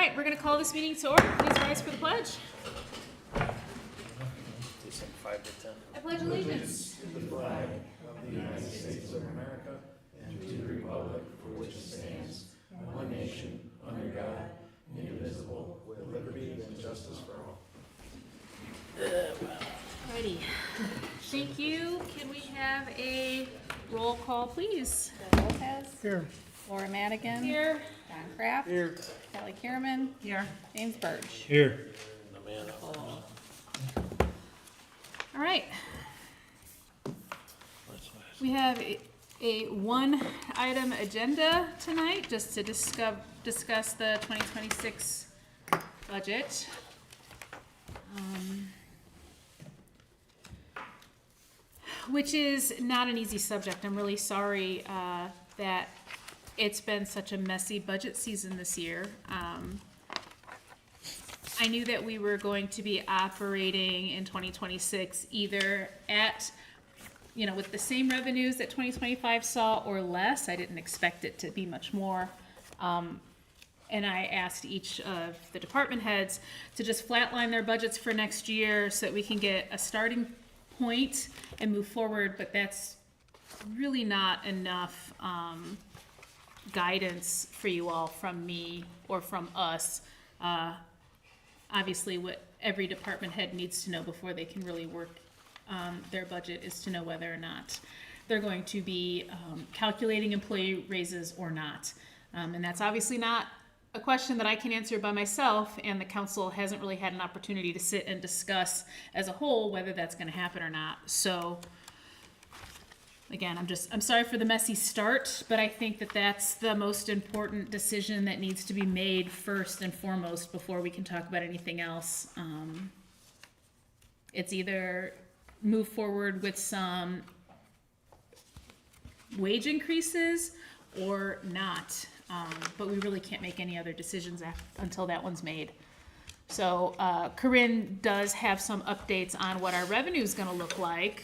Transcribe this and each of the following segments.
right, we're going to call this meeting to order. Please rise for the pledge. Do some 5 to 10. I pledge allegiance. To the flag of the United States of America and to the republic for which it stands, one nation, under God, indivisible, with liberty and justice for all. Alrighty. Thank you. Can we have a roll call, please? Bill Lopez. Here. Laura Madigan. Here. John Kraft. Here. Kelly Kierman. Here. James Burge. Here. The man up. All right. That's what I We have a one-item agenda tonight, just to discuss the 2026 budget. Which is not an easy subject. I'm really sorry that it's been such a messy budget season this year. I knew that we were going to be operating in 2026 either at, with the same revenues that 2025 saw or less. I didn't expect it to be much more. And I asked each of the department heads to just flatline their budgets for next year so that we can get a starting point and move forward, but that's really not enough guidance for you all from me or from us. Obviously, what every department head needs to know before they can really work their budget is to know whether or not they're going to be calculating employee raises or not. And that's obviously not a question that I can answer by myself, and the council hasn't really had an opportunity to sit and discuss as a whole whether that's going to happen or not. So again, I'm sorry for the messy start, but I think that that's the most important decision that needs to be made first and foremost before we can talk about anything else. It's either move forward with some wage increases or not. But we really can't make any other decisions until that one's made. So Corinne does have some updates on what our revenue is going to look like.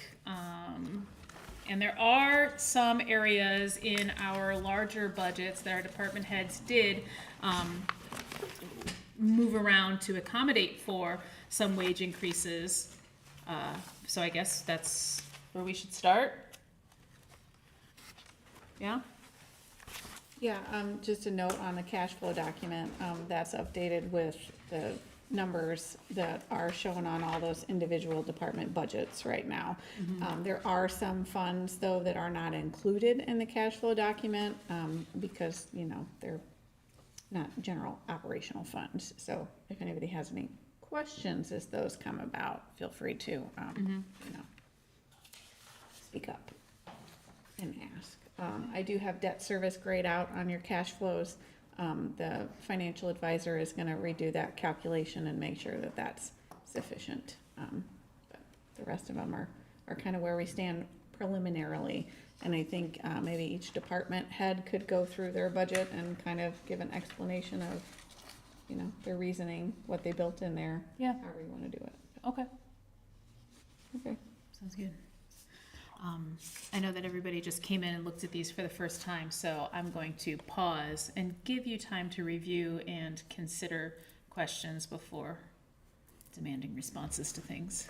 And there are some areas in our larger budgets that our department heads did move around to accommodate for some wage increases. So I guess that's where we should start. Yeah? Yeah, just a note on the cash flow document, that's updated with the numbers that are shown on all those individual department budgets right now. There are some funds, though, that are not included in the cash flow document, because, they're not general operational funds. So if anybody has any questions as those come about, feel free to, speak up and ask. I do have debt service grayed out on your cash flows. The financial advisor is going to redo that calculation and make sure that that's sufficient. But the rest of them are kind of where we stand preliminarily. And I think maybe each department head could go through their budget and kind of give an explanation of, their reasoning, what they built in there. Yeah. However you want to do it. Okay. Okay. Sounds good. I know that everybody just came in and looked at these for the first time, so I'm going to pause and give you time to review and consider questions before demanding responses to things.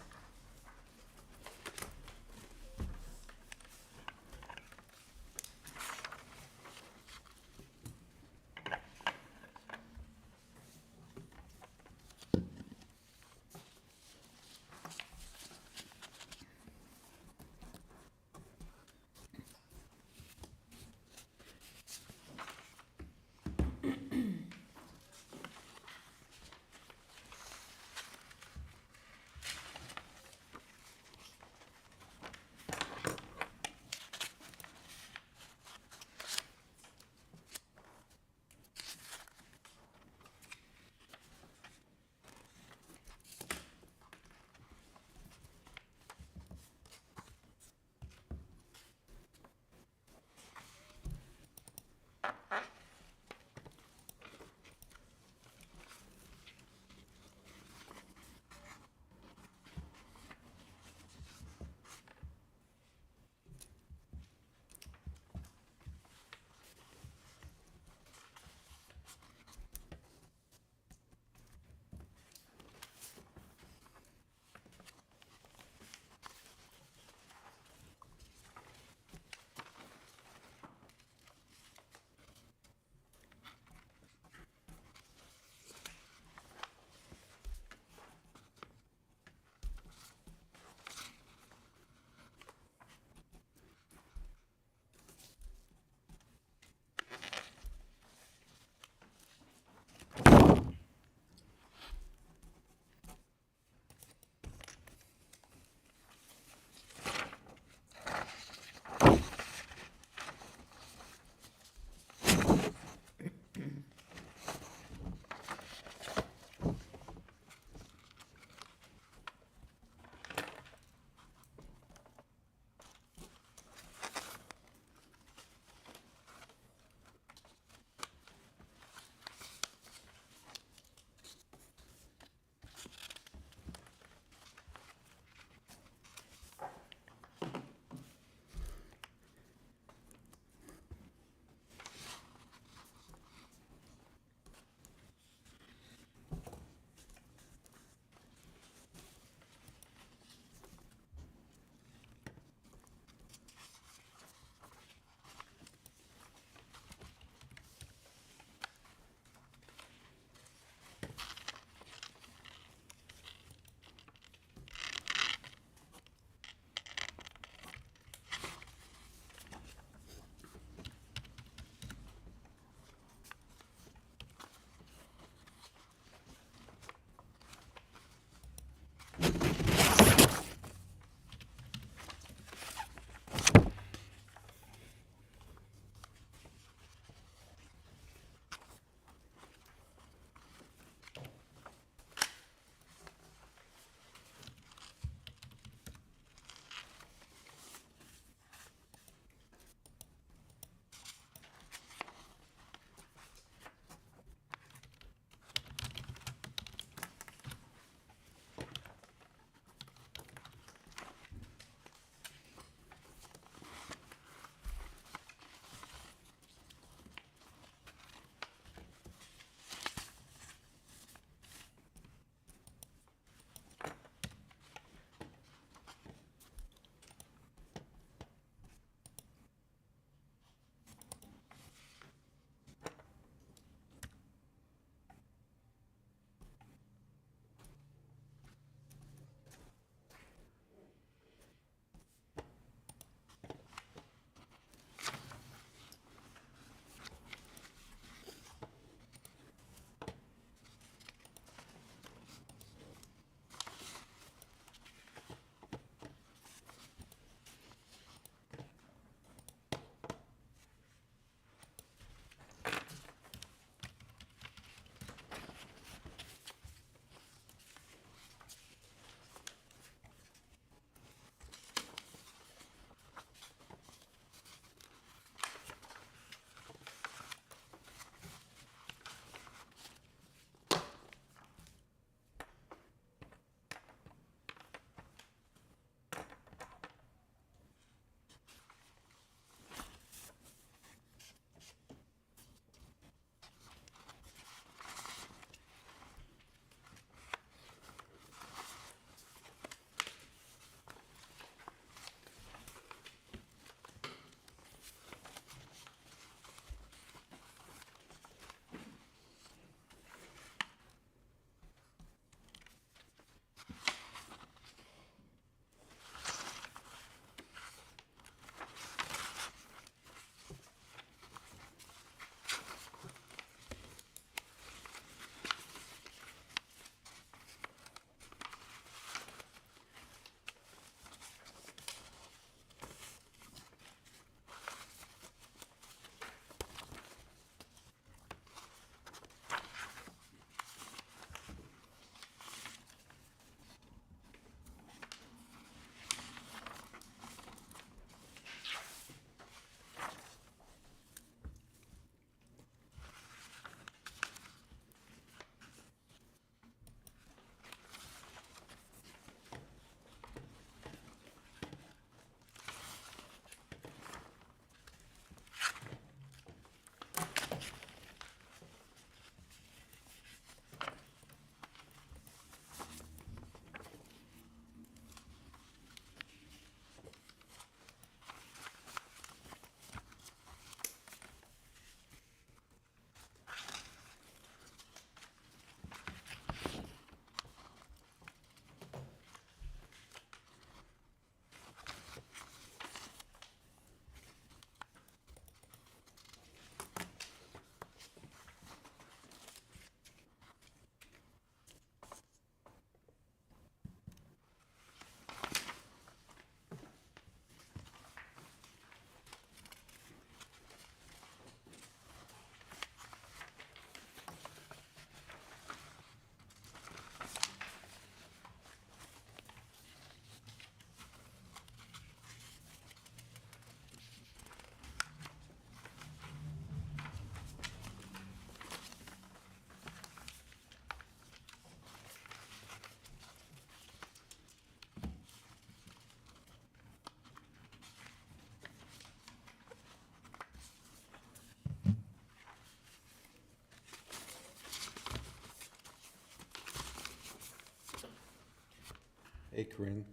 Hey Corinne,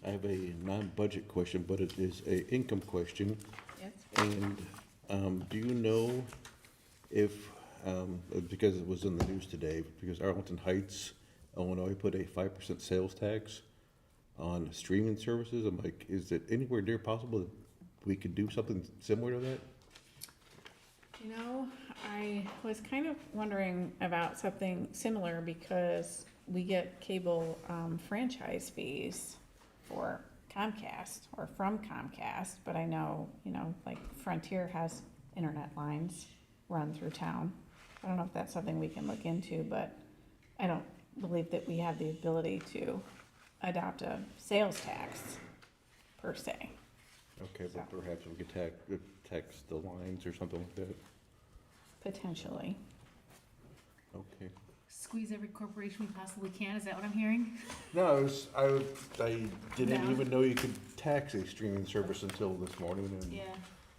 I have a non-budget question, but it is a income question. Yes. And, do you know if, because it was in the news today, because Arlington Heights, Illinois put a 5% sales tax on streaming services, I'm like, is it anywhere near possible that we could do something similar to that? You know, I was kind of wondering about something similar because we get cable franchise fees for Comcast or from Comcast, but I know, like Frontier has internet lines run through town. I don't know if that's something we can look into, but I don't believe that we have the ability to adopt a sales tax per se. Okay, but perhaps we could tax the lines or something like that. Potentially. Okay. Squeeze every corporation we possibly can, is that what I'm hearing? No, I didn't No. even know you could tax a streaming service until this morning, and Yeah.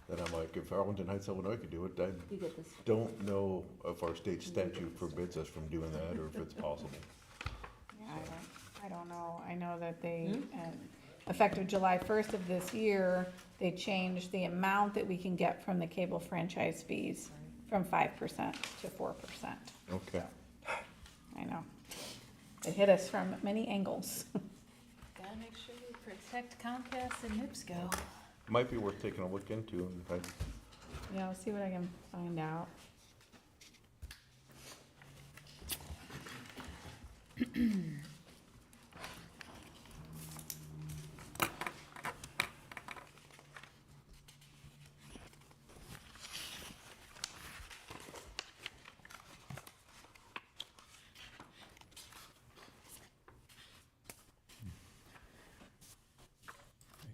then I'm like, if Arlington Heights, Illinois could do it, I You get this. don't know if our state statute forbids us from doing that, or if it's possible. Yeah, I don't know. I know that they, effective July 1st of this year, they changed the amount that we can get from the cable franchise fees from 5% to 4%. Okay. I know. It hit us from many angles. Gotta make sure we protect Comcast and NIPSCO. Might be worth taking a look into, and if I Yeah, I'll see what I can find out.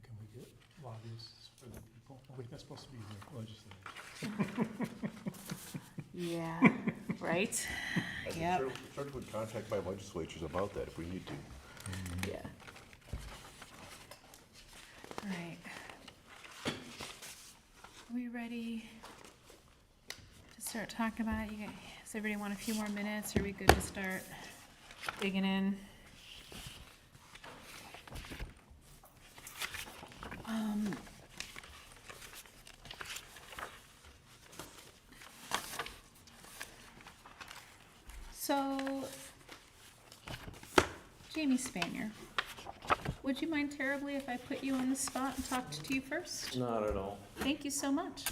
Can we get lobbyists for the people? Oh, wait, that's supposed to be the legislature. Yeah, right? I can Yep. certainly contact my legislatures about that if we need to. Yeah. All right. Are we ready to start talking about it? Does everybody want a few more minutes? Are we good to start digging in? So, Jamie Spanier, would you mind terribly if I put you on the spot and talked to you first? Not at all. Thank you so much.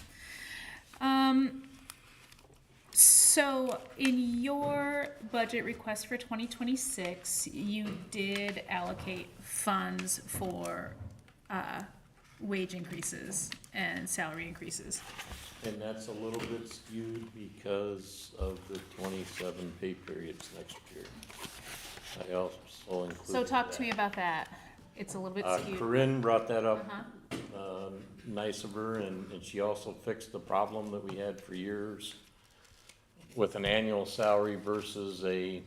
So in your budget request for 2026, you did allocate funds for wage increases and salary increases. And that's a little bit skewed because of the 27 pay periods next year. I also included So talk to that. me about that. It's a little bit skewed. Corinne brought that up, Uh-huh. nice of her, and she also fixed the problem that we had for years with an annual salary versus a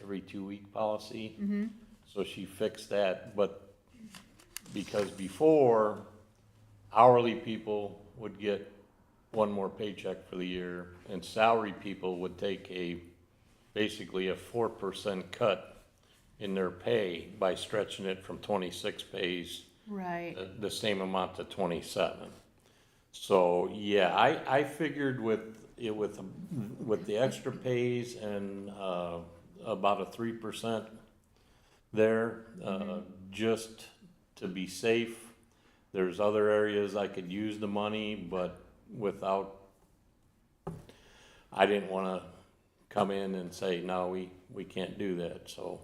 every 2-week policy. Mm-hmm. So she fixed that, but because before, hourly people would get one more paycheck for the year, and salary people would take basically a 4% cut in their pay by stretching it from 26 pays Right. the same amount to 27. So, yeah, I figured with the extra pays and about a 3% there, just to be safe. There's other areas I could use the money, but I didn't wanna come in and say, no, we can't do that, so.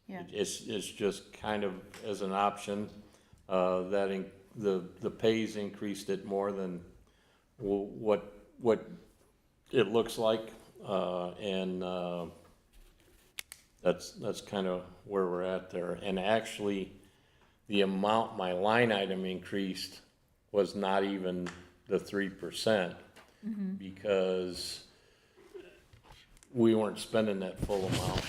Yeah. It's just kind of as an option, the pays increased it more than what it looks like, and that's kind of where we're at there. And actually, the amount my line item increased was not even the 3%, because we weren't spending that full amount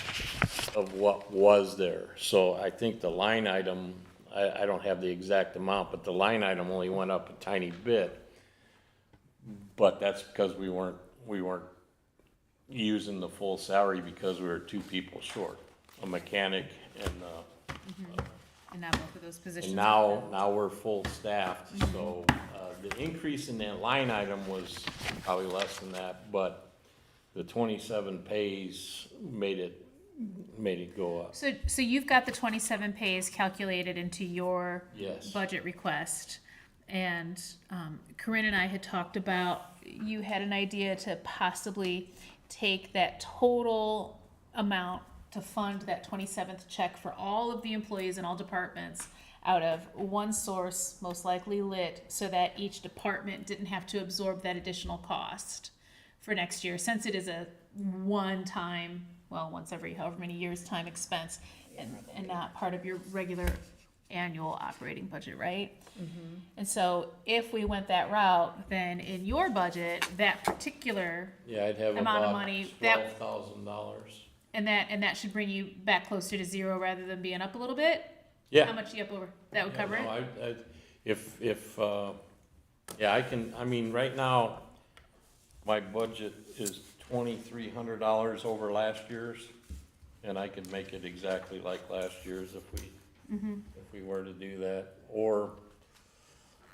of what was there. So I think the line item, I don't have the exact amount, but the line item only went up a tiny bit. But that's because we weren't using the full salary because we were 2 people short, a mechanic and And now both of those positions. And are now we're full staffed, so, the increase in that line item was probably less than that, but the 27 pays made it go up. So you've got the 27 pays calculated into your Yes. budget request. And Corinne and I had talked about, you had an idea to possibly take that total amount to fund that 27th check for all of the employees in all departments out of one source, most likely lit, so that each department didn't have to absorb that additional cost for next year, since it is a one-time, well, once every however many years time expense, and not part of your regular annual operating budget, right? And so if we went that route, then in your budget, that particular, Yeah, I'd have Amount of about money, that- $12,000. and that should bring you back closer to zero rather than being up a little bit? Yeah. How much are you up over? That would Yeah, cover no, it? Yeah, I mean, right now, my budget is $2,300 over last year's, and I could make it exactly like last year's if we were to do that, or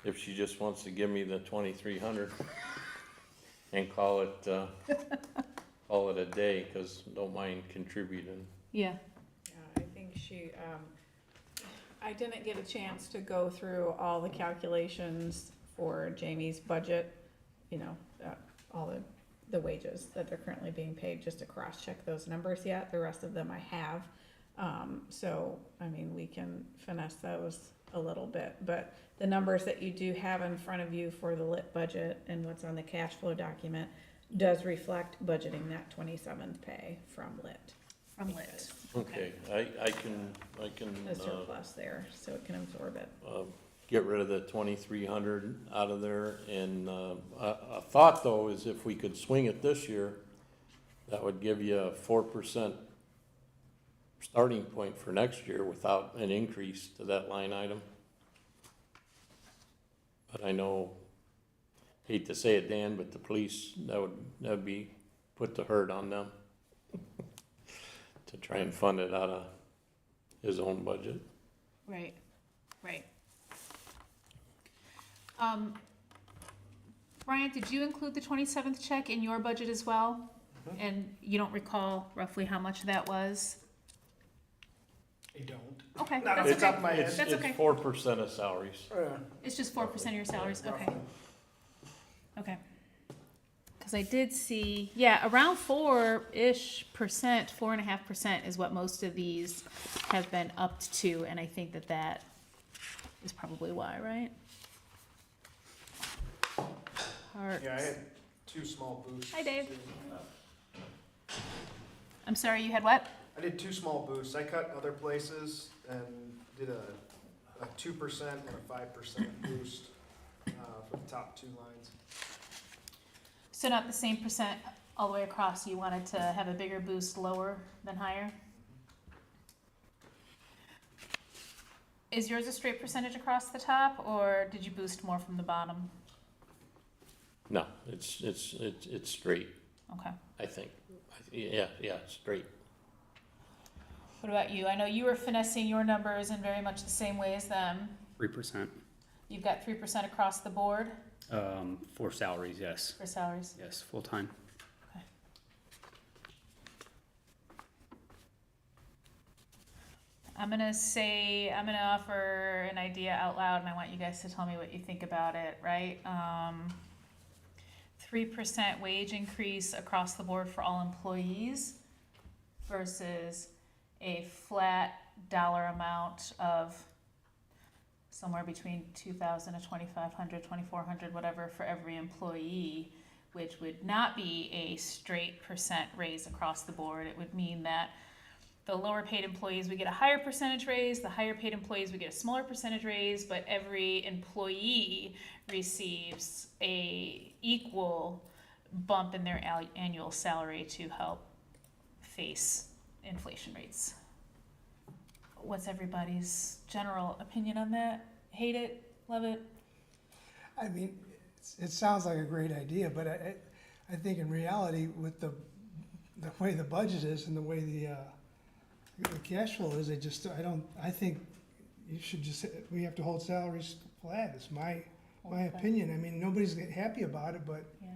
if she just wants to give me the 2,300 and call it a day, 'cause don't mind contributing. Yeah. Yeah, I think I didn't get a chance to go through all the calculations for Jamie's budget, you know, all the wages that they're currently being paid, just to cross-check those numbers yet. The rest of them I have. So, I mean, we can finesse those a little bit, but the numbers that you do have in front of you for the lit budget and what's on the cash flow document does reflect budgeting that 27th pay from lit. From lit. Okay, I can, The surplus there, so it can absorb it. get rid of the 2,300 out of there, and, a thought though is if we could swing it this year, that would give you a 4% starting point for next year without an increase to that line item. But I know, hate to say it, Dan, but the police, that'd be put the hurt on them to try and fund it out of his own budget. Right, right. Brian, did you include the 27th check in your budget as well? And you don't recall roughly how much that was? I don't. Okay, Not off that's the top okay. of my head. That's okay. It's 4% of salaries. It's just 4% of your salaries, okay. Okay. Cause I did see, yeah, around 4-ish%, 4.5% is what most of these have been upped to, and I think that is probably why, right? Parks. Yeah, I had two small boosts. Hi, Dave. I'm sorry, you had what? I did two small boosts. I cut other places and did a 2% and a 5% boost for the top two lines. So not the same percent all the way across, you wanted to have a bigger boost lower than higher? Is yours a straight percentage across the top, or did you boost more from the bottom? No, it's straight, Okay. I think. Yeah, straight. What about you? I know you were finessing your numbers in very much the same way as them. 3%, You've got 3% across the board for salaries, yes. for salaries. Yes, full-time. I'm gonna offer an idea out loud, and I want you guys to tell me what you think about it, right? 3% wage increase across the board for all employees versus a flat dollar amount of somewhere between 2,000 to 2,500, 2,400, whatever, for every employee, which would not be a straight percent raise across the board. It would mean that the lower paid employees would get a higher percentage raise, the higher paid employees would get a smaller percentage raise, but every employee receives a equal bump in their annual salary to help face inflation rates. What's everybody's general opinion on that? Hate it? Love it? I mean, it sounds like a great idea, but I think in reality, with the way the budget is and the way the cash flow is, I think you should just, we have to hold salaries flat, is my opinion. I mean, nobody's happy about it, but Yeah.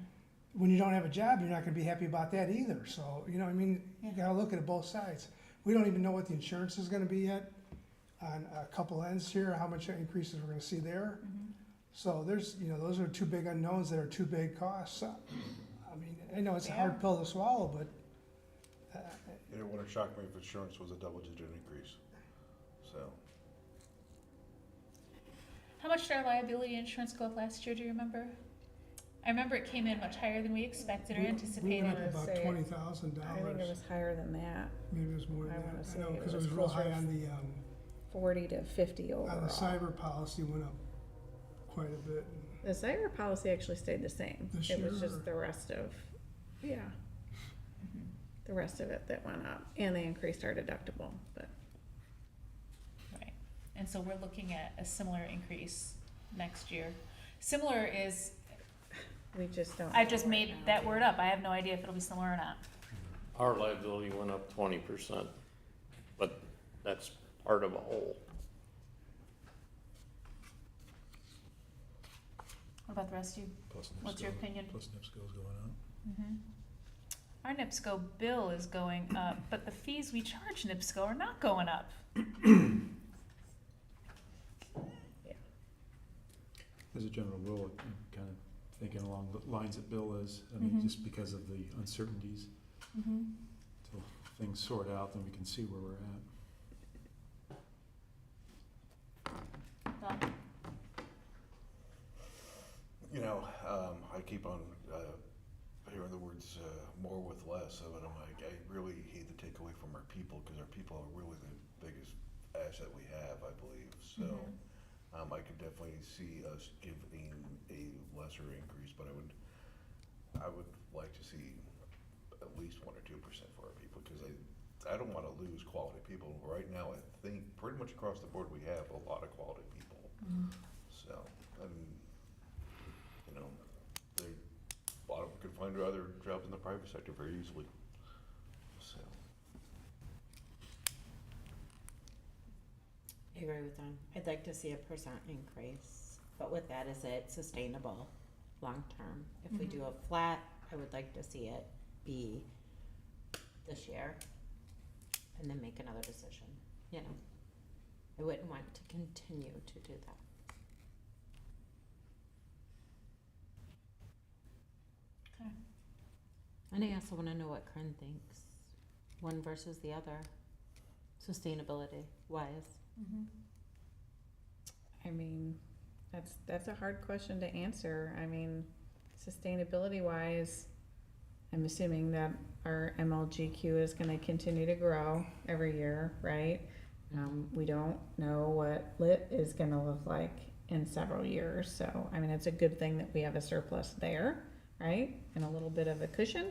when you don't have a job, you're not gonna be happy about that either. So, you know, I mean, you gotta look at it both sides. We don't even know what the insurance is gonna be yet on a couple ends here, how much increases we're gonna see there. So there's, you know, those are two big unknowns that are two big costs. I mean, I know it's a hard pill to swallow, but It wouldn't shock me if insurance was a double-digit increase, so. How much did our liability insurance go up last year, do you remember? I remember it came in much higher than we expected or we anticipated. went up about Say it. $20,000. I think it was higher than that, Maybe it was more than I wanna that. say I know, it because it was was real closer high to on the, 40 to 50 on the overall. cyber policy went up quite a bit. The cyber policy actually stayed the same. This It was year, just or- the rest of, yeah. The rest of it that went up, and they increased our deductible, but Right, and so we're looking at a similar increase next year. Similar is, we just don't. I just know right made now. that word up, I have no idea if it'll be similar or not. Our liability went up 20%, but that's part of a whole. What about the rest of you? Plus What's your opinion? Plus NIPSCO's going up. Our NIPSCO bill is going up, but the fees we charge NIPSCO are not going up. As a general rule, I'm kind of thinking along the lines that Bill is, I mean, just because of the uncertainties. Till things sort out, then we can see where we're at. Don? You know, I keep on hearing the words more with less, but I'm like, I really hate to take away from our people, because our people are really the biggest asset we have, I believe. So I could definitely see us giving a lesser increase, but I would like to see at least 1 or 2% for our people, because I don't want to lose quality people. Right now, I think pretty much across the board we have a lot of quality people. So, I mean, you know, a lot of them could find other jobs in the private sector very easily. So, I agree with Don. I'd like to see a percent increase, but with that, is it sustainable long-term? If we do a flat, I would like to see it be this year and then make another decision, you know? I wouldn't want to continue to do that. Okay. And I also wanna know what Karen thinks, one versus the other, sustainability wise. I mean, that's a hard question to answer. I mean, sustainability wise, I'm assuming that our MLGQ is gonna continue to grow every year, right? We don't know what lit is gonna look like in several years, so, I mean, it's a good thing that we have a surplus there, right? And a little bit of a cushion,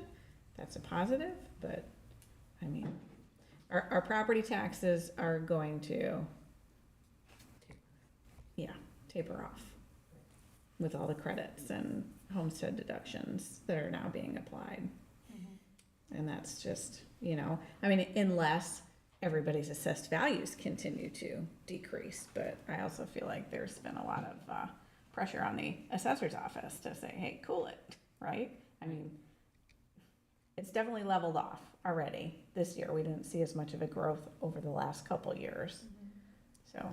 that's a positive, but, I mean, our property taxes are going to, yeah, taper off with all the credits and homestead deductions that are now being applied. And that's just, you know, I mean, unless everybody's assessed values continue to decrease, but I also feel like there's been a lot of pressure on the assessor's office to say, hey, cool it, right? I mean, it's definitely leveled off already this year. We didn't see as much of a growth over the last couple years. So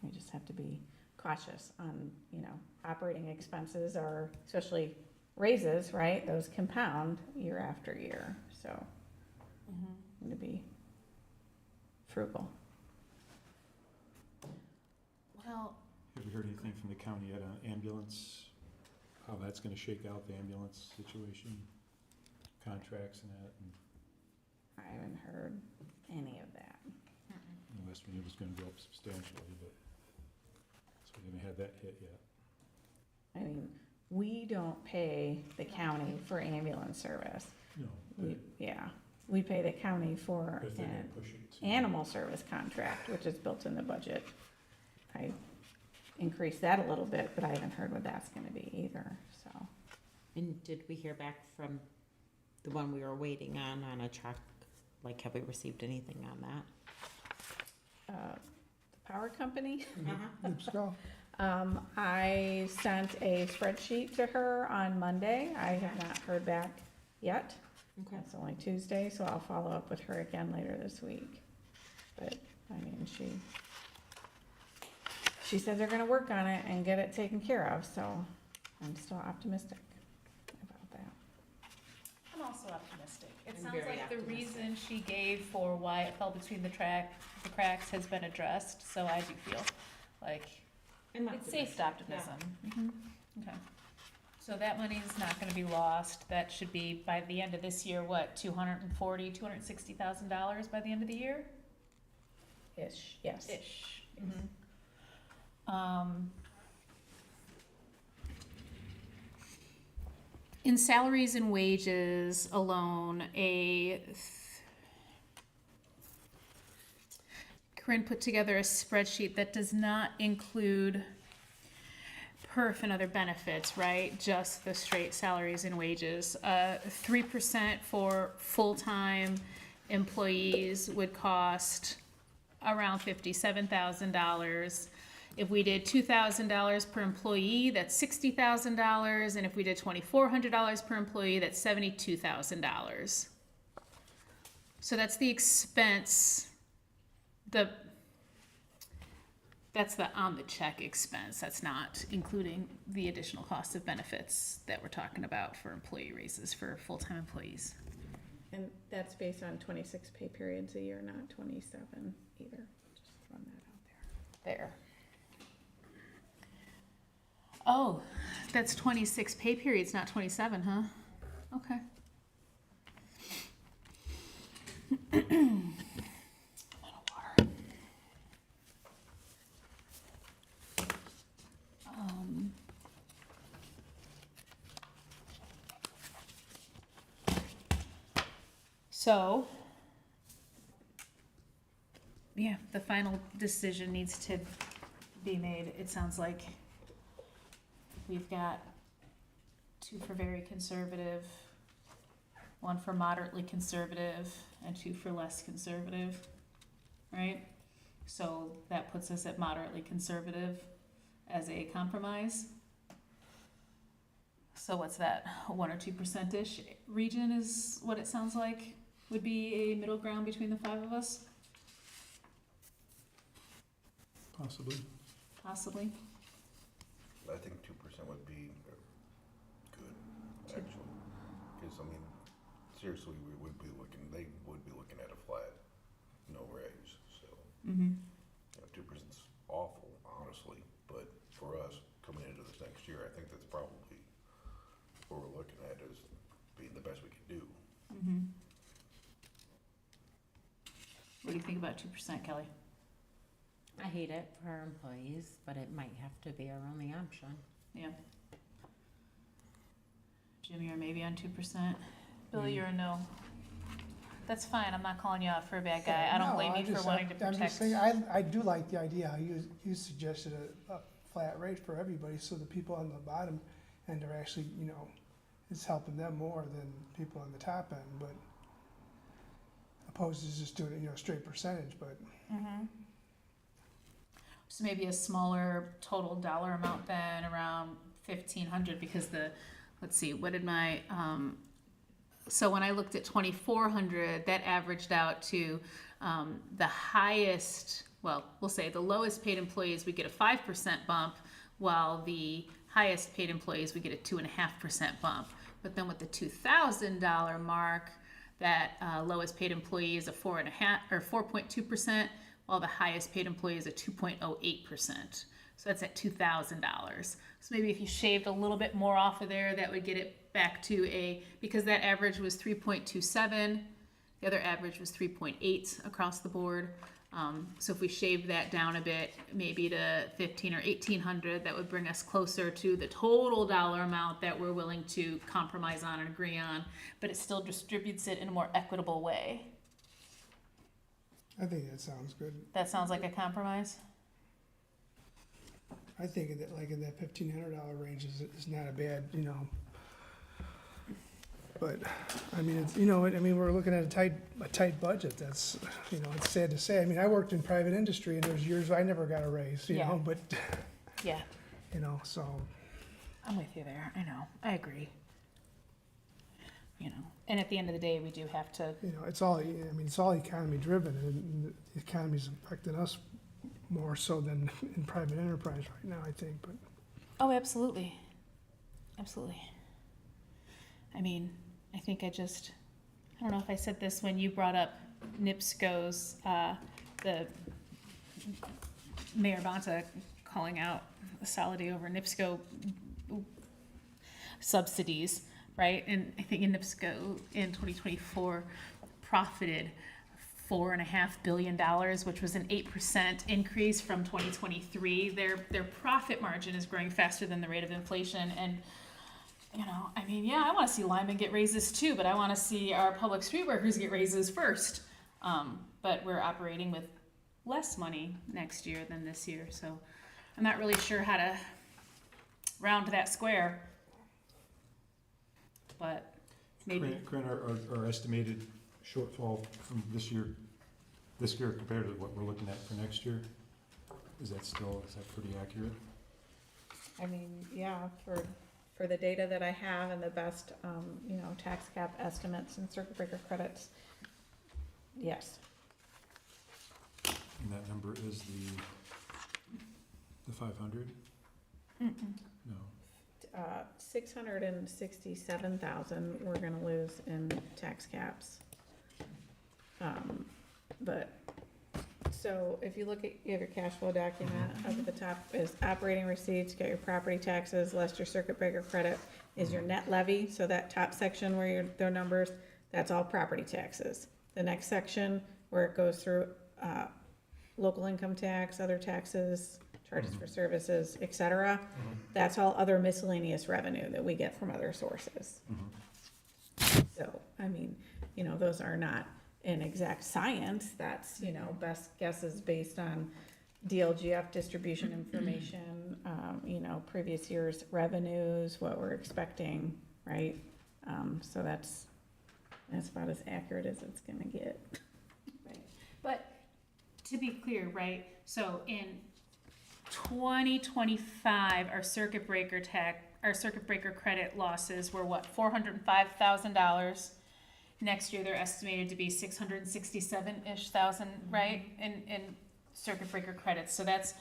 we just have to be cautious on, you know, operating expenses are, especially raises, right? Those compound year after year, so I'm gonna be frugal. Well, Have you heard anything from the county yet on ambulance? How that's gonna shake out, the ambulance situation, contracts and that, and I haven't heard any of that. West Virginia was gonna go up substantially, but, so we haven't had that hit yet. I mean, we don't pay the county for ambulance service. No, We pay the county for but if they're gonna an push it to. animal service contract, which is built in the budget. I increased that a little bit, but I haven't heard what that's gonna be either, so. And did we hear back from the one we were waiting on a truck? Like, have we received anything on that? the power company. Let's go. I sent a spreadsheet to her on Monday. I have not heard back yet. Okay. It's only Tuesday, so I'll follow up with her again later this week. But, I mean, she said they're gonna work on it and get it taken care of, so I'm still optimistic about that. I'm also optimistic. It I'm sounds very like the optimistic. reason she gave for why it fell between the cracks has been addressed, so I do feel like I'm it's optimistic. safe optimism. Mhm. Okay. So that money is not gonna be lost. That should be, by the end of this year, what, $260,000 by the end of the year? Ish, yes. Ish. Mhm. In salaries and wages alone, Corinne put together a spreadsheet that does not include perf and other benefits, right? Just the straight salaries and wages. 3% for full-time employees would cost around $57,000. If we did $2,000 per employee, that's $60,000, and if we did $2,400 per employee, that's $72,000. So that's the expense, that's the on the check expense. That's not including the additional cost of benefits that we're talking about for employee raises for full-time employees. And that's based on 26 pay periods a year, not 27 either. Just throwing that out there. There. Oh, that's 26 pay periods, not 27, huh? Okay. So, yeah, the final decision needs to be made. It sounds like we've got 2 for very conservative, 1 for moderately conservative, and 2 for less conservative, right? So that puts us at moderately conservative as a compromise. So what's that, 1 or 2%-ish region is what it sounds like would be a middle ground between the 5 of us, Possibly. possibly. I think 2% would be good, actually. Because, I mean, seriously, they would be looking at a flat, no raise, so. Mm-hmm. 2%'s awful, honestly, but for us, coming into this next year, I think that's probably what we're looking at as being the best we can do. Mm-hmm. What do you think about 2%, Kelly? I hate it for our employees, but it might have to be our only option. Yeah. Jim, you're maybe on 2%. Billy, you're a no. That's fine. I'm not calling you out for a bad guy. I don't No, blame you for wanting to I'm protect. just saying, I do like the idea, how you suggested a flat rate for everybody, so the people on the bottom end are actually, you know, it's helping them more than people on the top end, but opposed to just doing it, you know, straight percentage, but Mm-hmm. So maybe a smaller total dollar amount then, around 1,500, because let's see, what did my, so when I looked at 2,400, that averaged out to the highest, well, we'll say the lowest paid employees, we get a 5% bump, while the highest paid employees, we get a 2.5% bump. But then with the $2,000 mark, that lowest paid employee is a 4.5 or 4.2%, while the highest paid employee is a 2.08%. So that's at $2,000. So maybe if you shaved a little bit more off of there, that would get it back to because that average was 3.27, the other average was 3.8 across the board. So if we shaved that down a bit, maybe to 1,500 or 1,800, that would bring us closer to the total dollar amount that we're willing to compromise on and agree on, but it still distributes it in a more equitable way. I think that sounds good. That sounds like a compromise? I think in that $1,500 range is not a bad, you know. but, I mean, it's, you know, I mean, we're looking at a tight budget, that's, you know, it's sad to say. I mean, I worked in private industry, and there's years I never got a raise, you Yeah. know, but, Yeah, you know, so, I'm with you there. I know. I agree. You know, and at the end of the day, we do have to, you know, it's all, I mean, it's all economy driven, and the economy's affecting us more so than in private enterprise right now, I think, but. oh, absolutely. Absolutely. I mean, I think I don't know if I said this when you brought up NIPSCO's, the Mayor Bonta calling out Solidity over NIPSCO subsidies, right? And I think NIPSCO in 2024 profited $4.5 billion, which was an 8% increase from 2023. Their profit margin is growing faster than the rate of inflation. And, you know, I mean, yeah, I want to see linemen get raises too, but I want to see our public street workers get raises first. But we're operating with less money next year than this year, so I'm not really sure how to round that square. But maybe, Corinne, our estimated shortfall from this year compared to what we're looking at for next year, is that pretty accurate? I mean, yeah, for the data that I have and the best, you know, tax cap estimates and circuit breaker credits, yes. And that number is the 500? No. 667,000 we're gonna lose in tax caps. But, so if you look at, you have your cash flow document, up at the top is operating receipts, you got your property taxes, less your circuit breaker credit, is your net levy, so that top section where their numbers, that's all property taxes. The next section where it goes through, local income tax, other taxes, charges for services, et cetera, that's all other miscellaneous revenue that we get from other sources. So, I mean, you know, those are not an exact science, that's, you know, best guesses based on DLGF distribution information, you know, previous year's revenues, what we're expecting, right? So that's about as accurate as it's gonna get. right. But to be clear, right, so in 2025, our circuit breaker credit losses were what, $405,000. Next year, they're estimated to be 667-ish thousand, right, in circuit breaker credits. So that's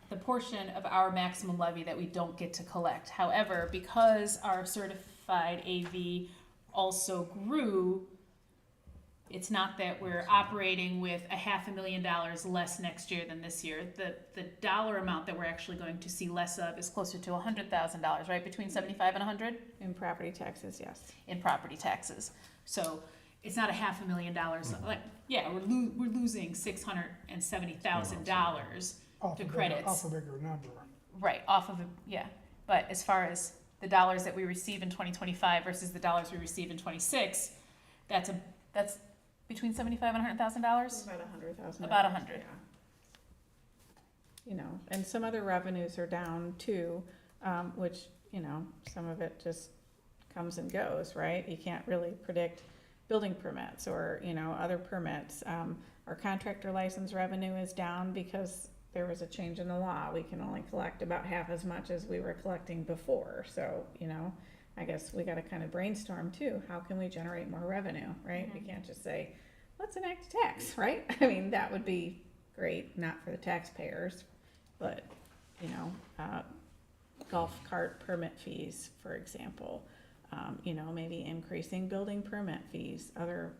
the portion of our maximum levy that we don't get to collect. However, because our certified AV also grew, it's not that we're operating with $500,000 less next year than this year. The dollar amount that we're actually going to see less of is closer to $100,000, right? Between 75 and 100 In property taxes, yes. in property taxes. So it's not $500,000. Like, yeah, we're losing $670,000 Off to a bigger- credits. Off a bigger number. Right, off of it, yeah. But as far as the dollars that we receive in 2025 versus the dollars we receive in 26, that's between $75,000 and $100,000. About $100,000. About 100. Yeah. You know, and some other revenues are down too, which, you know, some of it just comes and goes, right? You can't really predict building permits or, you know, other permits. Our contractor license revenue is down because there was a change in the law. We can only collect about half as much as we were collecting before. So, you know, I guess we gotta kind of brainstorm too. How can we generate more revenue, right? We can't just say, let's enact a tax, right? I mean, that would be great, not for the taxpayers, but, you know, golf cart permit fees, for example. You know, maybe increasing building permit fees, other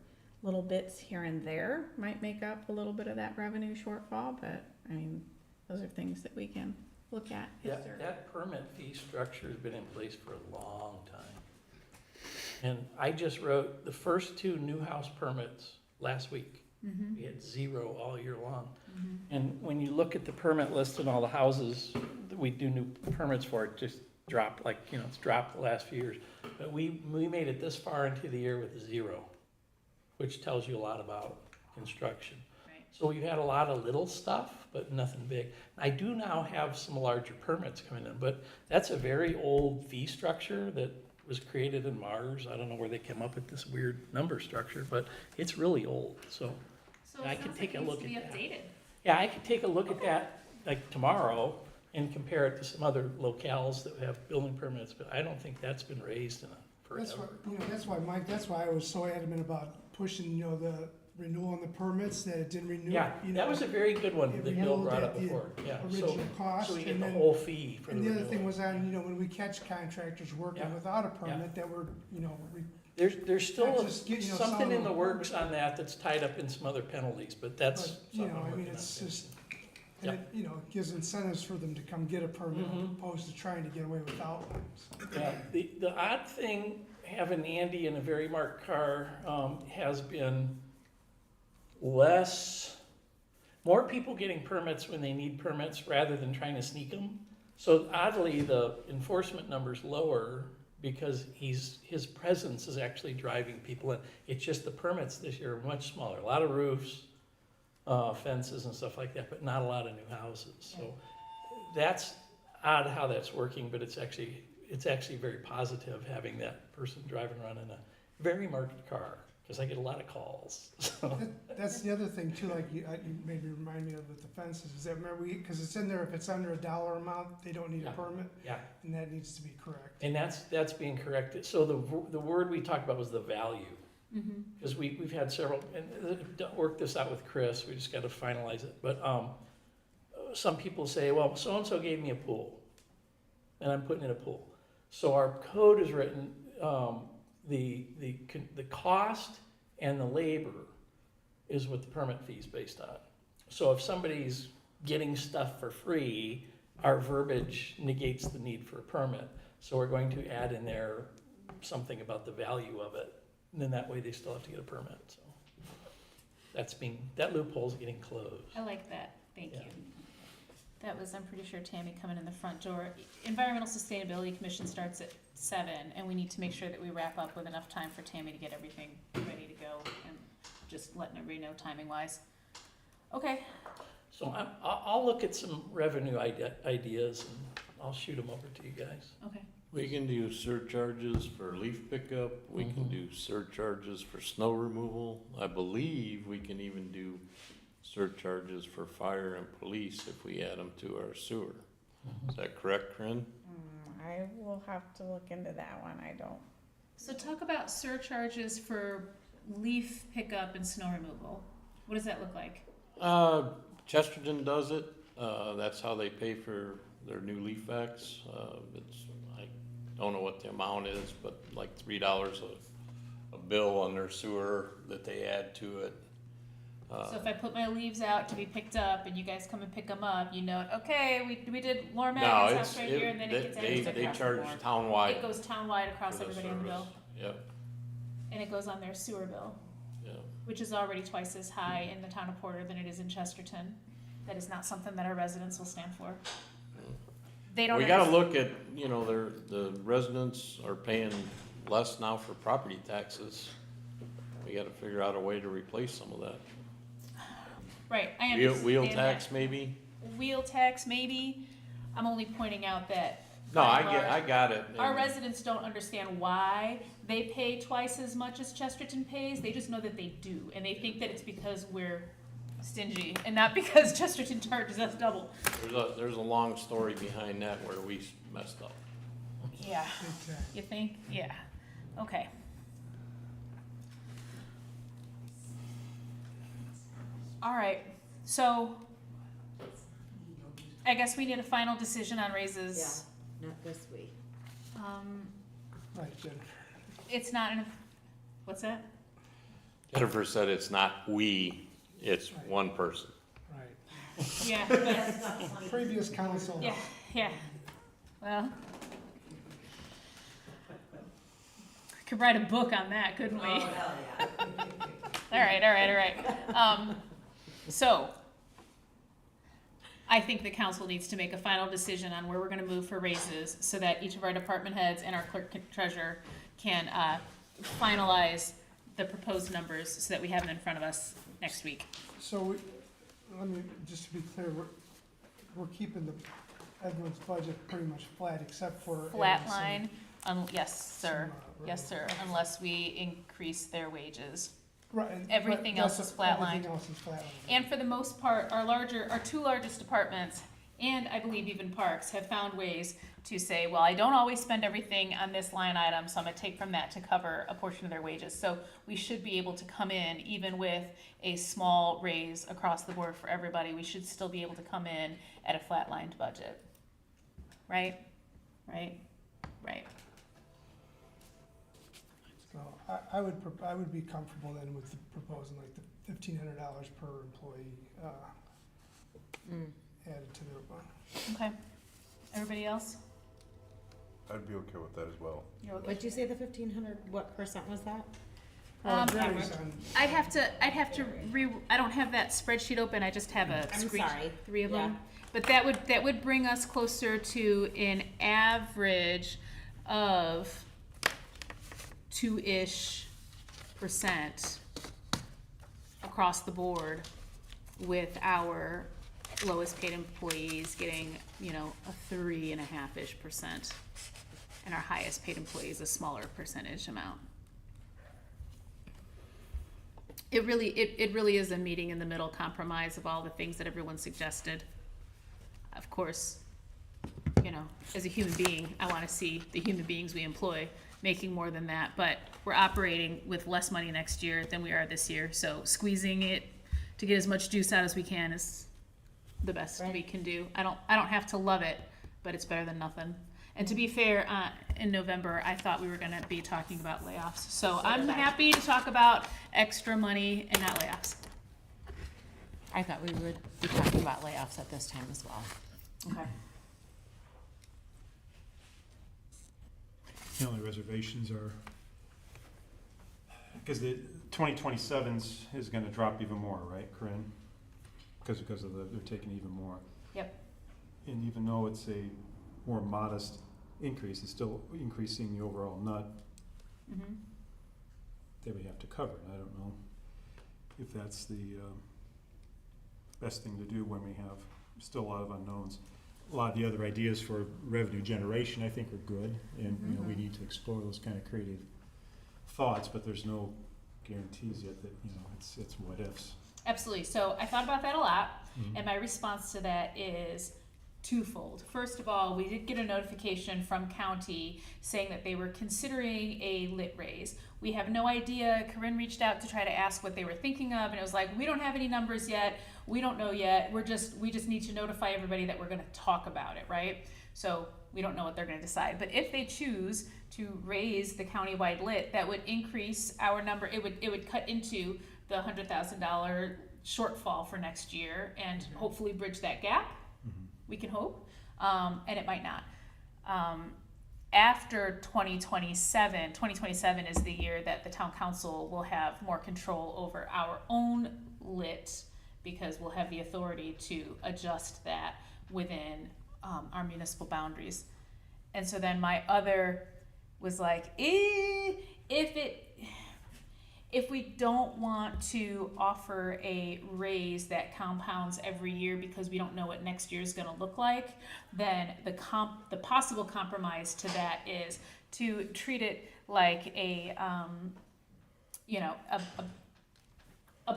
little bits here and there might make up a little bit of that revenue shortfall, but, I mean, those are things that we can look at. Yeah, Yes, sir. that permit fee structure has been in place for a long time. And I just wrote the first 2 new house permits last week. We had 0 all year long. And when you look at the permit list and all the houses that we do new permits for, it just dropped, like, you know, it's dropped the last few years. But we made it this far into the year with 0, which tells you a lot about construction. Right. So we've had a lot of little stuff, but nothing big. I do now have some larger permits coming in, but that's a very old fee structure that was created in Mars. I don't know where they came up with this weird number structure, but it's really old, so. So I it could sounds take like a it needs look to be at that. updated. Yeah, I could take a look at that, like tomorrow, and compare it to some other locales that have building permits, but I don't think that's been raised in That's why, forever. that's why, Mike, that's why I was so adamant about pushing, the renewal on the permits, that it didn't renew. Yeah, that was a very good one it that Bill renewed brought at up the before, yeah. original cost, So we get and the then- whole fee for the And the other thing renewal. was on, when we catch contractors working Yeah. without a permit, that were, There's still Not just get, some something of in the them- works on that that's tied up in some other penalties, but that's but, something I'm working on. it's too. just, and it, it gives incentives for them to come get a permit, Mhm. opposed to trying to get away without one. So, Yeah, the odd thing, having Andy in a very marked car, has been more people getting permits when they need permits rather than trying to sneak them. So oddly, the enforcement number's lower because his presence is actually driving people in. It's just the permits this year are much smaller, a lot of roofs, fences and stuff like that, but not a lot of new houses. So that's odd how that's working, but it's actually very positive having that person driving around in a very marked car, because I get a lot of calls. So, That's the other thing too, like you maybe remind me of with the fences, is that remember because it's in there, if it's under $1 amount, they don't need a Yeah. permit, yeah, and that needs to be correct. and that's being corrected. So the word we talked about was the value. Mm-hmm. Because we've had several, and don't work this out with Chris, we just gotta finalize it, but, some people say, well, so-and-so gave me a pool, and I'm putting in a pool. So our code is written, the cost and the labor is what the permit fee is based on. So if somebody's getting stuff for free, our verbiage negates the need for a permit. So we're going to add in there something about the value of it. And then that way they still have to get a permit, so. That loophole's getting closed. I like that, thank Yeah. you. That was, I'm pretty sure Tammy coming in the front door. Environmental Sustainability Commission starts at 7, and we need to make sure that we wrap up with enough time for Tammy to get everything ready to go, and just letting everybody know timing wise. Okay, So I'll look at some revenue ideas and I'll shoot them over to you guys. okay. We can do surcharges for leaf pickup, we can do surcharges for snow removal. I believe we can even do surcharges for fire and police if we add them to our sewer. Is that correct, Corinne? I will have to look into that one, I don't. So talk about surcharges for leaf pickup and snow removal. What does that look like? Chesterton does it, that's how they pay for their new leaf vacs. I don't know what the amount is, but like $3 a bill on their sewer that they add to it. So if I put my leaves out to be picked up and you guys come and pick them up, you know, okay, we did Laura No, Madigan's it's, house right here, and then it gets added they across the charge board. townwide It goes townwide across for the everybody on the bill, service. Yep, and it goes on their sewer bill, yep. which is already twice as high in the town of Porter than it is in Chesterton. That is not something that our residents will stand for. They don't. We gotta understand- look at, the residents are paying less now for property taxes. We gotta figure out a way to replace some of that. Right, I Wheel, understand wheel that. tax maybe? Wheel tax, maybe. I'm only pointing out that. No, by I large, got it. Our And- residents don't understand why they pay twice as much as Chesterton pays, they just know that they do, and they think that it's because we're stingy, and not because Chesterton charges us double. There's a long story behind that where we messed up. Yeah. Big time. You think? Yeah, okay. All right, so I guess we need a final decision on raises. Not this week. Right, Jennifer. It's not in, what's that? Jennifer said it's not we, it's Right. one person. Right. Yeah, but, Previous council. yeah, well. Could write a book on that, couldn't we? hell yeah. All right. So, I think the council needs to make a final decision on where we're gonna move for raises, so that each of our department heads and our clerk treasurer can, finalize the proposed numbers, so that we have them in front of us next week. So, let me, just to be clear, we're keeping everyone's budget pretty much flat, except for. Flat adding some line, Yes, sir. Some, Yes, sir, unless we increase their wages. Right. Everything but else that's- is flatlined. Everything else is flatlined. And for the most part, our two largest departments, and I believe even parks, have found ways to say, well, I don't always spend everything on this line item, so I'm gonna take from that to cover a portion of their wages. So we should be able to come in, even with a small raise across the board for everybody, we should still be able to come in at a flatlined budget. Right? Right? Right. So I would be comfortable then with proposing like the $1,500 per employee, added to their, Okay. Everybody else? I'd be okay with that as well. You're okay? What'd you say the 1,500, what percent was that? varies on. I'd have to I don't have that spreadsheet open, I just have a I'm screen, sorry. 3 of Yeah. them. But that would bring us closer to an average of 2-ish% across the board, with our lowest paid employees getting, a 3.5-ish%. And our highest paid employees a smaller percentage amount. It really is a meeting in the middle compromise of all the things that everyone suggested. Of course, as a human being, I want to see the human beings we employ making more than that, but we're operating with less money next year than we are this year, so squeezing it to get as much juice out as we can is the best we can do. I don't have to love it, but it's better than nothing. And to be fair, in November, I thought we were gonna be talking about layoffs, so I'm happy to talk about extra money and not layoffs. I thought we would be talking about layoffs at this time as well. Okay. The only reservations are, because the 2027's is gonna drop even more, right, Corinne? Because of they're taking even more. Yep. And even though it's a more modest increase, it's still increasing the overall nut Mm-hmm. that we have to cover. And I don't know if that's the best thing to do when we have still a lot of unknowns. A lot of the other ideas for revenue generation, I think, are good, and we need to explore those kind of creative thoughts, but there's no guarantees yet that it's what ifs. Absolutely. So I thought about that a lot, and my response to that is twofold. First of all, we did get a notification from county saying that they were considering a lit raise. We have no idea. Corinne reached out to try to ask what they were thinking of, and it was like, we don't have any numbers yet. We don't know yet. We just need to notify everybody that we're going to talk about it, right? So we don't know what they're going to decide. But if they choose to raise the countywide lit, that would increase our number. It would cut into the $100,000 shortfall for next year and hopefully bridge that gap. We can hope, and it might not. After 2027 is the year that the town council will have more control over our own lit, because we'll have the authority to adjust that within our municipal boundaries. And so then my other was like, if we don't want to offer a raise that compounds every year because we don't know what next year is going to look like, then the possible compromise to that is to treat it like a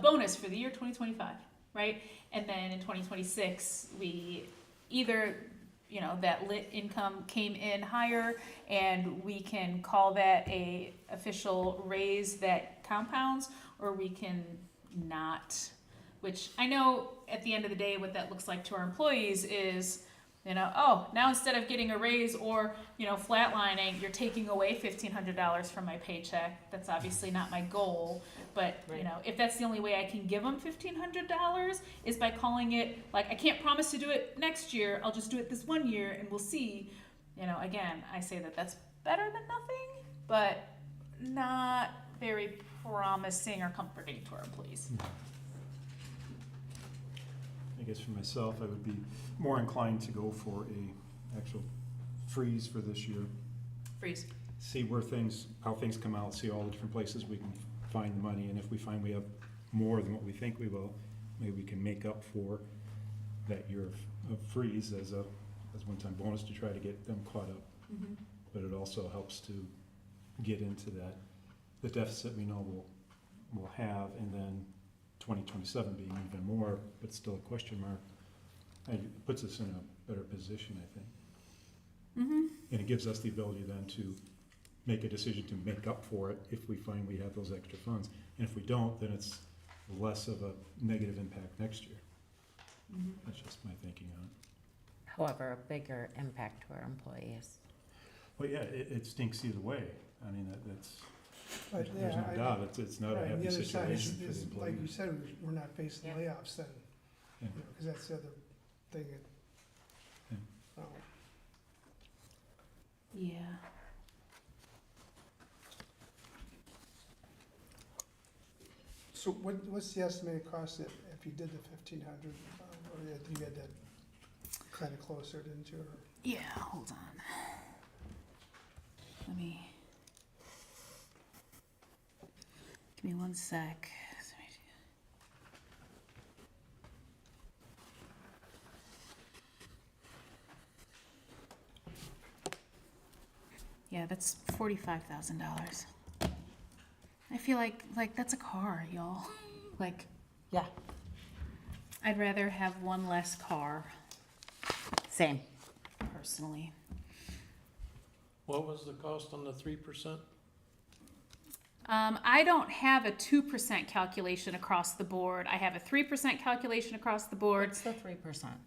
bonus for the year 2025, right? And then in 2026, we either that lit income came in higher and we can call that a official raise that compounds, or we can not, which I know at the end of the day what that looks like to our employees is, now instead of getting a raise or, flatlining, you're taking away $1,500 from my paycheck. That's obviously not my goal, but, if that's the only way I can give them $1,500 is by calling it, like, I can't promise to do it next year, I'll just do it this one year and we'll see. Again, I say that that's better than nothing, but not very promising or comforting to our employees. I guess for myself, I would be more inclined to go for a actual freeze for this year. Freeze. See how things come out, see all the different places we can find the money, and if we find we have more than what we think we will, maybe we can make up for that year of freeze as one-time bonus to try to get them caught up. but it also helps to get into that, the deficit we know we'll have, and then 2027 being even more, but still a question mark. It puts us in a better position, I think. And it gives us the ability then to make a decision to make up for it if we find we have those extra funds. And if we don't, then it's less of a negative impact next year. That's just my thinking on it. However, a bigger impact to our employees. Well, yeah, it stinks either way. I mean, that's, But, there's yeah, no doubt, it's not a right, happy the other side situation for the is, like you employees. said, we're not facing Yeah. layoffs then, Yeah. because that's the other thing that, Yeah. oh. Yeah. So what's the estimated cost if you did the 1,500, or you had that kind of closer, didn't you? Or- Yeah, hold on. Let me. Give me one sec. Yeah, that's $45,000. I feel like that's a car, y'all. Like, Yeah. I'd rather have one less car, Same. personally. What was the cost on the 3%? I don't have a 2% calculation across the board. I have a 3% calculation across the board. What's the 3%?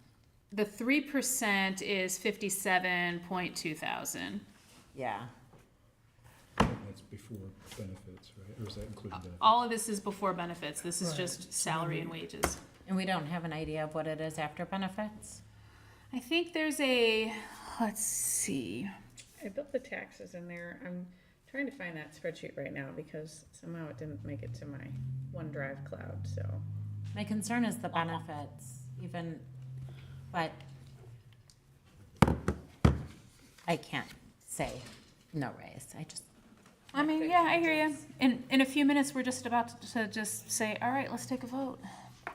The 3% is 57.2 thousand. Yeah. That's before benefits, right? Or is that including benefits? All of this is before benefits. This is Right. just salary and wages. And we don't have an idea of what it is after benefits? I think there's a, let's see. I built the taxes in there. I'm trying to find that spreadsheet right now because somehow it didn't make it to my OneDrive cloud, so. My concern is the benefits, even, but I can't say no raise. I just, I mean, yeah, I hear you. In a few minutes, we're just about to just say, all right, let's take a vote.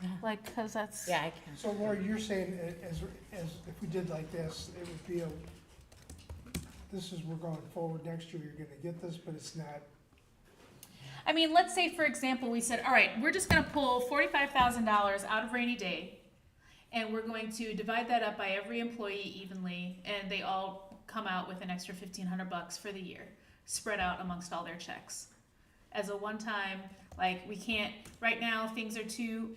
Yeah. Like, because that's. yeah, I can't. So Laura, you're saying as if we did like this, it would be this is, we're going forward next year, you're gonna get this, but it's not, I mean, let's say, for example, we said, all right, we're just gonna pull $45,000 out of rainy day, and we're going to divide that up by every employee evenly, and they all come out with an extra $1,500 for the year, spread out amongst all their checks. As a one-time, like, we can't, right now, things are too,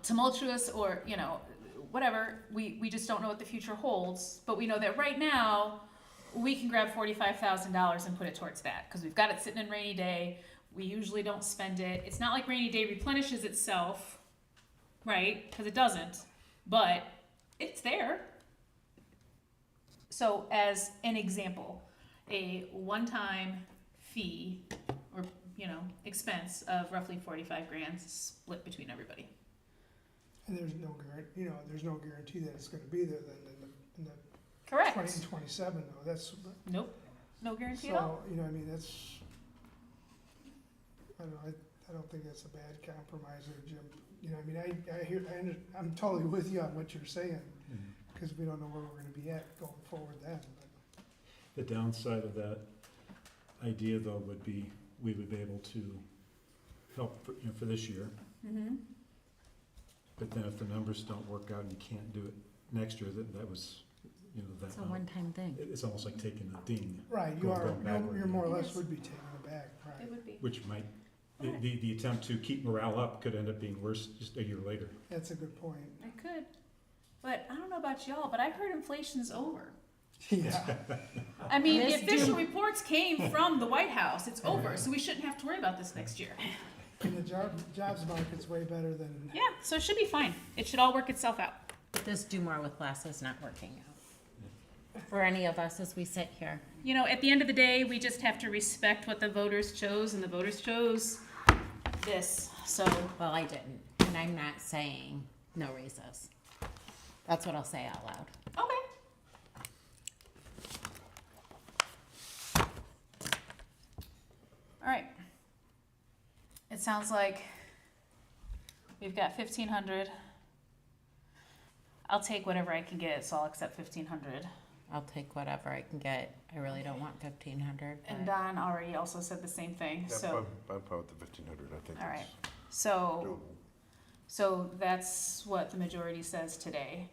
tumultuous or, whatever, we just don't know what the future holds, but we know that right now, we can grab $45,000 and put it towards that, because we've got it sitting in rainy day, we usually don't spend it, it's not like rainy day replenishes itself, right, because it doesn't, but it's there. So as an example, a one-time fee, or, expense of roughly 45 grand split between everybody. and there's no guarantee, there's no guarantee that it's gonna be there then in the Correct. 2027 though, that's, Nope, no guarantee at all. so, that's, I don't know, I don't think that's a bad compromise there, Jim. I'm totally with you on what you're saying, Mhm. because we don't know where we're gonna be at going forward then, but. The downside of that idea, though, would be, we would be able to help for this year, Mm-hmm. but then if the numbers don't work out and you can't do it next year, that was, that. It's a one-time thing. It's almost like taking a ding, Right, you Going are, backward. you're more or It less is. would be taking it back, right. It would be. which might, Right. the attempt to keep morale up could end up being worse just a year later. That's a good point. I could, but I don't know about y'all, but I heard inflation's over. Yeah, I mean, the This official do- reports came from the White House. It's over, so we shouldn't have to worry about this next year. and the jobs market's way better than, Yeah, so it should be fine. It should all work itself out. This do more with less is not working out. For any of us as we sit here. At the end of the day, we just have to respect what the voters chose, and the voters chose this. So, Well, I didn't, and I'm not saying no raises. That's what I'll say out loud. okay. All right. It sounds like we've got 1,500. I'll take whatever I can get, so I'll accept 1,500. I'll take whatever I can get. I really don't want 1,500. And Don already also said the same thing, so, I'm fine with the 1,500, I think. all right. it's So, doable. so that's what the majority says today.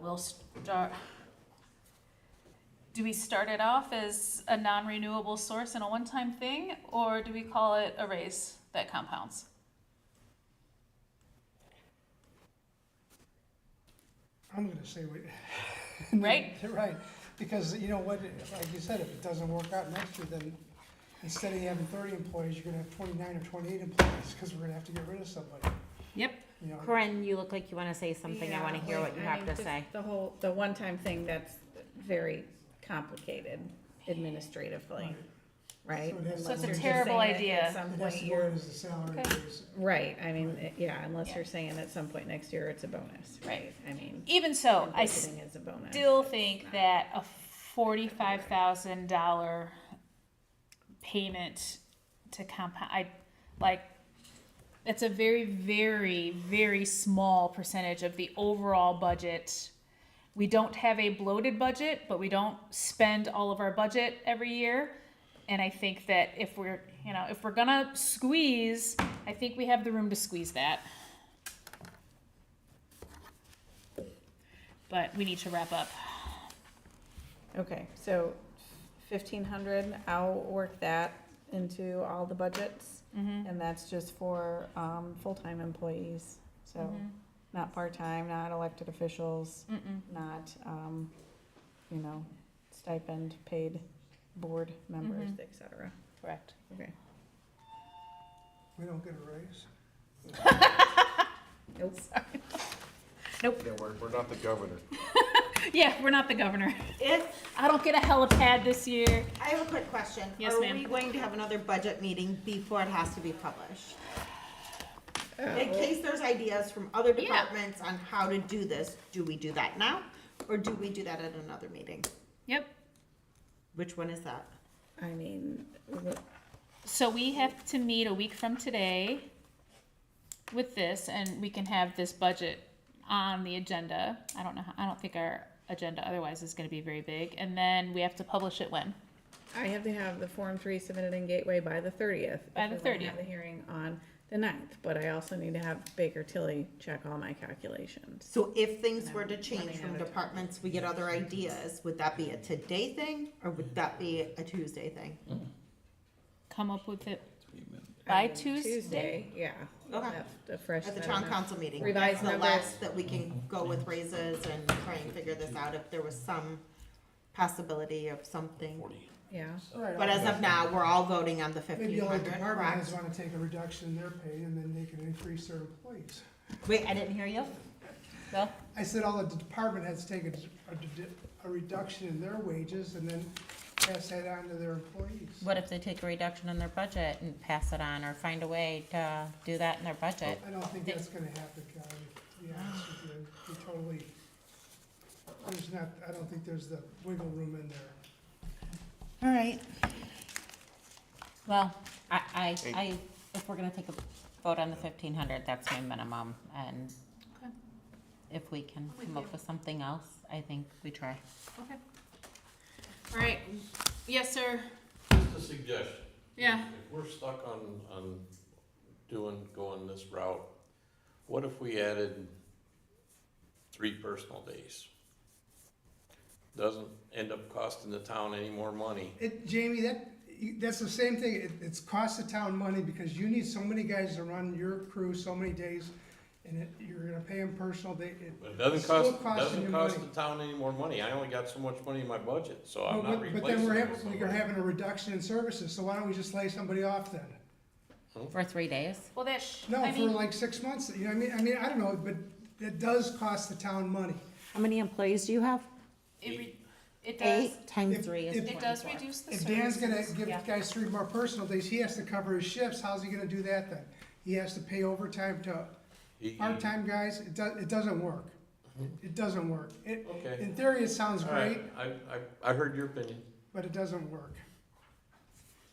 We'll start, do we start it off as a non-renewable source and a one-time thing, or do we call it a raise that compounds? I'm gonna say we. Right? Right, because you know what, like you said, if it doesn't work out next year, then instead of having 30 employees, you're gonna have 29 or 28 employees, because we're gonna have to get rid of somebody, Yep. you know. Corinne, you look like you want to say something. I want to Yeah, hear like, what you I have mean, to just say. The one-time thing, that's very complicated administratively, right? So it has- So it's a Unless you're just terrible saying that idea. At some It has point to go you're, in as a salary Okay. raise. right, I mean, yeah, unless Yeah. you're saying at some point next year it's a bonus, right? I mean, Even so, and I budgeting is a bonus. still think that a $45,000 payment to compound, it's a very, very, very small percentage of the overall budget. We don't have a bloated budget, but we don't spend all of our budget every year. And I think that if we're gonna squeeze, I think we have the room to squeeze that. But we need to wrap up. Okay, so 1,500, I'll work that into all the budgets. And that's just for, full-time employees, so not part-time, not elected officials, not, stipend, paid board members, et cetera. Correct. Okay. We don't get a raise. Nope. Yeah, we're not the governor. Yeah, we're not the governor. If I don't get a helipad this year. I have a quick question. Yes, Are ma'am. we going to have another budget meeting before it has to be published? In case there's ideas from other Yeah. departments on how to do this, do we do that now? Or do we do that at another meeting? Yep. Which one is that? I mean, So we have to meet a week from today with this, and we can have this budget on the agenda. I don't think our agenda otherwise is gonna be very big, and then we have to publish it when? I have to have the Form 3 submitted in Gateway by the 30th. By the if we're gonna 30th. have the hearing on the 9th, but I also need to have Baker Tilly check all my calculations. So if things were to No, change running from out of time. departments, we get other ideas, would that be a today thing or would that be a Tuesday thing? Come up with it I by mean, Tuesday? Yeah. Okay. Have a fresh At the set of town numbers. council meeting? Revised That's the numbers. last that we can go with raises and try and figure this out if there was some possibility of something. Yeah. Right, But as of now, we're all voting on the maybe all 1,500, department heads correct? wanna take a reduction in their pay, and then they can increase their employees. Wait, I didn't hear you. Bill? I said all the department heads take a reduction in their wages, and then pass that on to their employees. What if they take a reduction in their budget and pass it on or find a way to do that in their budget? I don't think that's gonna happen, Kelly, to be honest with you. We totally, I don't think there's the wiggle room in there. All right. Well, I, if we're gonna take a vote on the 1,500, that's my minimum, and Okay. if we can come up with something else, I think we try. Okay. All right. Yes, sir. Just a suggestion. Yeah. If we're stuck on going this route, what if we added 3 personal days? Doesn't end up costing the town any more money. Jamie, that's the same thing, it's cost the town money, because you need so many guys to run your crew so many days, and you're gonna pay them personal, But it it's doesn't still cost, costing you the money. town any more money. I only got so much money in my budget, so I'm not But then replacing we're it with having somebody. a reduction in services, so why don't we just lay somebody off then? For 3 days? Well, No, I for mean, like 6 months, you know, I mean, I don't know, but it does cost the town money. How many employees do you have? it does, 8 times If- 3 is if- it does 24. reduce the If Dan's gonna services. give Yeah. guys 3 more personal days, he has to cover his shifts, how's he gonna do that then? He has to pay overtime to He- part-time guys, it doesn't work. It doesn't work. Okay. In theory, it sounds All great, right, I heard your opinion. but it doesn't work.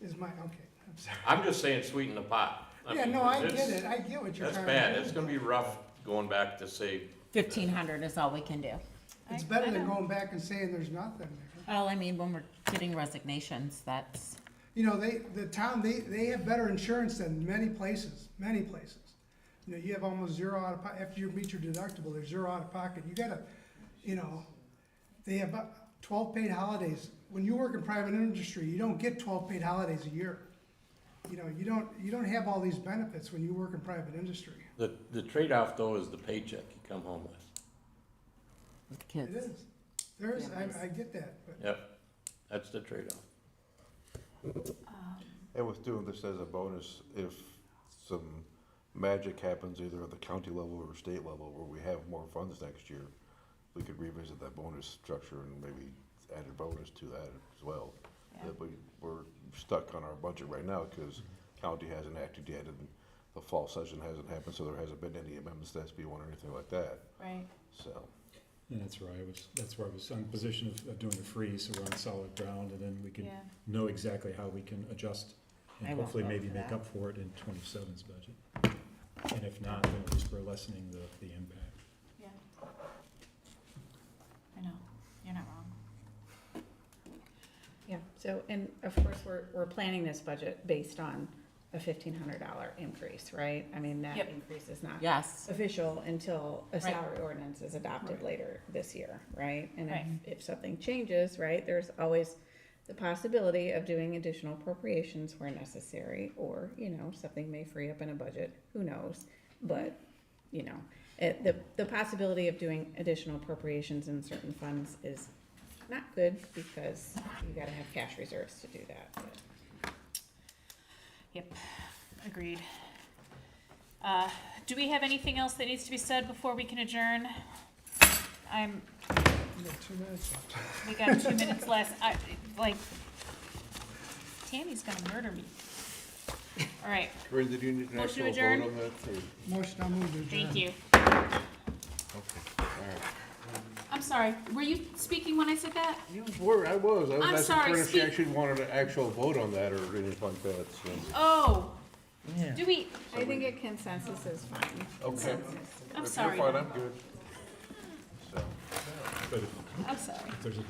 Okay, I'm sorry. I'm just saying sweeten the pot. Yeah, mean, no, I it's- get it, I get what you're That's trying bad. to It's do. gonna be rough going back to say, 1,500 is all we can do. It's I better than know. going back and saying there's nothing there. Well, I mean, when we're getting resignations, that's, You know, the town, they have better insurance than many places, many places. You know, you have almost zero out of pocket, after you meet your deductible, there's zero out of pocket. You gotta, you know, they have 12 paid holidays. When you work in private industry, you don't get 12 paid holidays a year. You know, you don't have all these benefits when you work in private industry. The trade-off though is the paycheck you come home with. with It kids. is. There is, Families. I get that, but Yep, that's the trade-off. And with doing this as a bonus, if some magic happens either at the county level or state level where we have more funds next year, we could revisit that bonus structure and maybe add a bonus to that as well. Yeah. That we're stuck on our budget right now because county hasn't acted yet and the fall session hasn't happened, so there hasn't been any amendments to SB 1 or anything like that, Right. so. And that's where I was on position of doing a freeze, so we're on solid ground, and then we can Yeah. know exactly how we can adjust I and won't hopefully vote maybe for make that. up for it in 27's budget. And if not, then at least we're lessening the impact. Yeah. I know, you're not wrong. Yeah, so, and of course, we're planning this budget based on a $1,500 increase, right? I mean, that Yep. increase is not Yes, official until a Right. salary ordinance is adopted later this year, right? And Right. if something changes, right, there's always the possibility of doing additional appropriations where necessary, or, you know, something may free up in a budget, who knows? But, you know, the possibility of doing additional appropriations in certain funds is not good, because you gotta have cash reserves to do that, but. Yep, agreed. Do we have anything else that needs to be said before we can adjourn? you got 2 minutes left. We got 2 minutes less, Tammy's gonna murder me. All right, Corinne, did you need an Motion to actual adjourn? vote on that, or? Motion, I'll move to adjourn. thank you. Okay, all right. I'm sorry, were you speaking when I said that? I was I'm asking sorry, Corinne if she speak- actually wanted an actual vote on that or anything like that, so. Oh, Yeah. do we, I think a consensus is fine. Okay. I'm If sorry, you're fine, I'm good. So. But I'm sorry. if there's a